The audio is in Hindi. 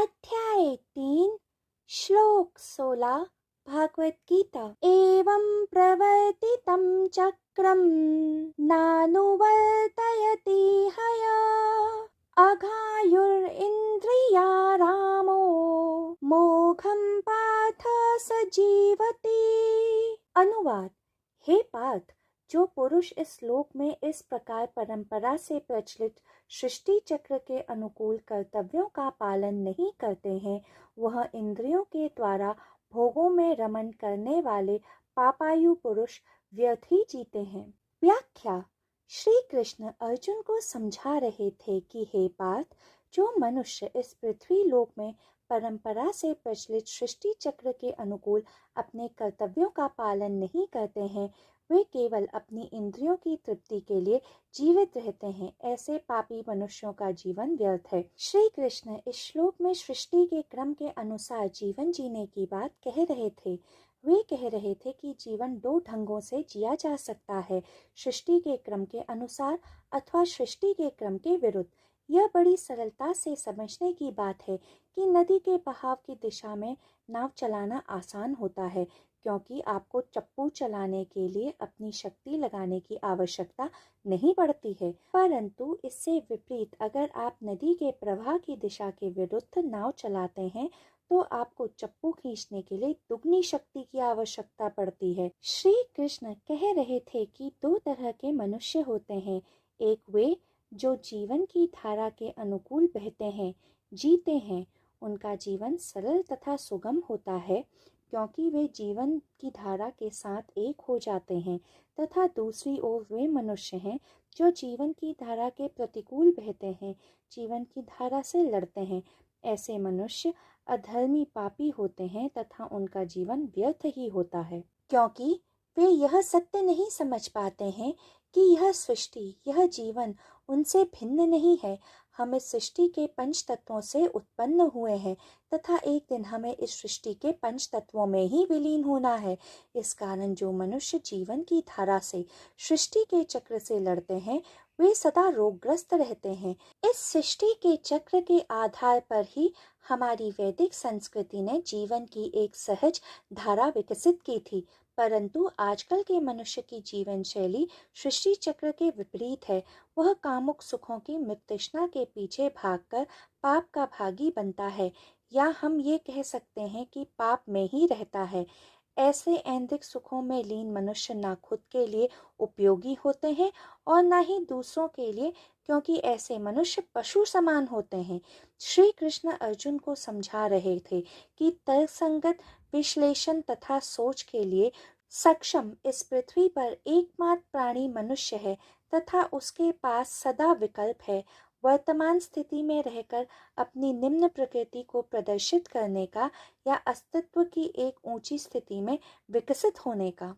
अध्याय 3 श्लोक 16 भागवत गीता। एवं प्रवर्तितं चक्रं नानुवर्तयति हया अघायुरिन्द्रिया रामो मोघं पार्थ स जीवति। अनुवाद। हे पार्थ, जो पुरुष इस श्लोक में इस प्रकार परंपरा से प्रचलित सृष्टि चक्र के अनुकूल कर्तव्यों का पालन नहीं करते हैं, वह इंद्रियों के द्वारा भोगों में रमन करने वाले पापायु पुरुष व्यर्थ ही जीते हैं। व्याख्या। श्री कृष्ण अर्जुन को समझा रहे थे कि हे पार्थ, जो मनुष्य इस पृथ्वी लोक में परंपरा से प्रचलित सृष्टि चक्र के अनुकूल अपने कर्तव्यों का पालन नहीं करते हैं, वे केवल अपनी इंद्रियों की तृप्ति के लिए जीवित रहते हैं। ऐसे पापी मनुष्यों का जीवन व्यर्थ है। श्री कृष्ण इस श्लोक में सृष्टि के क्रम के अनुसार जीवन जीने की बात कह रहे थे। वे कह रहे थे कि जीवन दो ढंगों से जिया जा सकता है, सृष्टि के क्रम के अनुसार अथवा सृष्टि के क्रम के विरुद्ध। यह बड़ी सरलता से समझने की बात है कि नदी के बहाव की दिशा में नाव चलाना आसान होता है, क्योंकि आपको चप्पू चलाने के लिए अपनी शक्ति लगाने की आवश्यकता नहीं पड़ती है। परंतु इससे विपरीत अगर आप नदी के प्रवाह की दिशा के विरुद्ध नाव चलाते हैं तो आपको चप्पू खींचने के लिए दुगनी शक्ति की आवश्यकता पड़ती है। श्री कृष्ण कह रहे थे कि दो तरह के मनुष्य होते हैं। एक वे जो जीवन की धारा के अनुकूल बहते हैं, जीते हैं, उनका जीवन सरल तथा सुगम होता है क्योंकि वे जीवन की धारा के साथ एक हो जाते हैं, तथा दूसरी ओर वे मनुष्य हैं जो जीवन की धारा के प्रतिकूल बहते हैं, जीवन की धारा से लड़ते हैं। ऐसे मनुष्य अधर्मी पापी होते हैं तथा उनका जीवन व्यर्थ ही होता है, क्योंकि वे यह सत्य नहीं समझ पाते हैं कि यह सृष्टि, यह जीवन उनसे भिन्न नहीं है। हम इस सृष्टि के पंच तत्वों से उत्पन्न हुए हैं तथा एक दिन हमें इस सृष्टि के पंच तत्वों में ही विलीन होना है। इस कारण जो मनुष्य जीवन की धारा से, सृष्टि के चक्र से लड़ते हैं, वे सदा रोगग्रस्त रहते हैं। इस सृष्टि के चक्र के आधार पर ही हमारी वैदिक संस्कृति ने जीवन की एक सहज धारा विकसित की थी। परंतु आजकल के मनुष्य की जीवन शैली सृष्टि चक्र के विपरीत है। वह कामुक सुखों की मृतृष्णा के पीछे भागकर पाप का भागी बनता है, या हम ये कह सकते हैं कि पाप में ही रहता है। ऐसे ऐंद्रिक सुखों में लीन मनुष्य ना खुद के लिए उपयोगी होते हैं और ना ही दूसरों के लिए, क्योंकि ऐसे मनुष्य पशु समान होते हैं। श्री कृष्ण अर्जुन को समझा रहे थे कि तर्कसंगत विश्लेषण तथा सोच के लिए सक्षम इस पृथ्वी पर एकमात्र प्राणी मनुष्य है तथा उसके पास सदा विकल्प है, वर्तमान स्थिति में रहकर अपनी निम्न प्रकृति को प्रदर्शित करने का या अस्तित्व की एक ऊंची स्थिति में विकसित होने का।